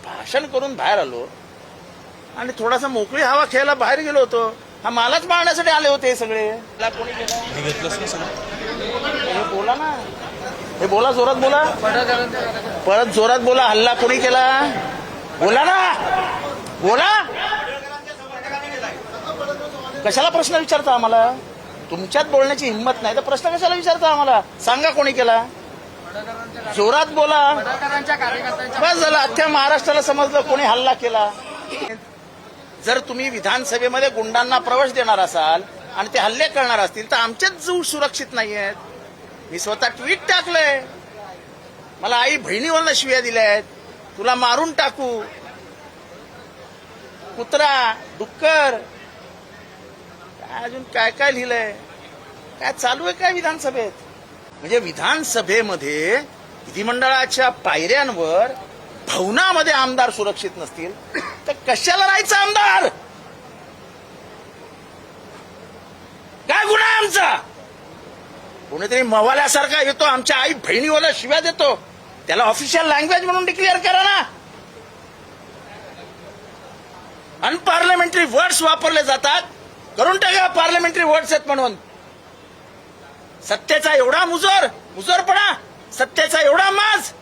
भाषण करून बाहेर आलो आणि थोडासा मोकळी हवा खेळायला बाहेर गेलो होतो. हा मालाच मारण्यासाठी आले होते हे सगळे. त्याला कोणी केलं? घेतलंच ना सगळं. हे बोला ना, हे बोला, जोरात बोला, परत जोरात बोला. हल्ला कोणी केला? बोला ना, बोला. कशाला प्रश्न विचारता आम्हाला? तुमच्यात बोलण्याची हिंमत नाही तर प्रश्न कशाला विचारता आम्हाला? सांगा कोणी केला? जोरात बोला. बस झालं, अख्ख्या महाराष्ट्राला समजलं कोणी हल्ला केला. जर तुम्ही विधानसभेमध्ये गुंडांना प्रवेश देणार असाल आणि ते हल्ले करणार असतील तर आमचेच जीव सुरक्षित नाही आहेत. मी स्वतः ट्विट टाकलंय, मला आई बहिणीवरनं शिव्या दिल्या आहेत, तुला मारून टाकू, कुत्रा, डुक्कर, काय अजून काय काय लिहिलंय, काय चालू आहे काय विधानसभेत? म्हणजे विधानसभेमध्ये विधिमंडळाच्या पायऱ्यांवर भवनामध्ये आमदार सुरक्षित नसतील तर कशाला राहायचं आमदार? काय गुन्हा आहे आमचा? कोणीतरी मवाल्यासारखा येतो आमच्या आई बहिणीवर शिव्या देतो, त्याला ऑफिशियल लँग्वेज म्हणून डिक्लेअर करा ना. अनपार्लमेंटरी वर्ड्स वापरले जातात, करून टाका पार्लमेंटरी वर्ड्स आहेत म्हणून. सत्तेचा एवढा मुजोरपणा, सत्तेचा एवढा माज,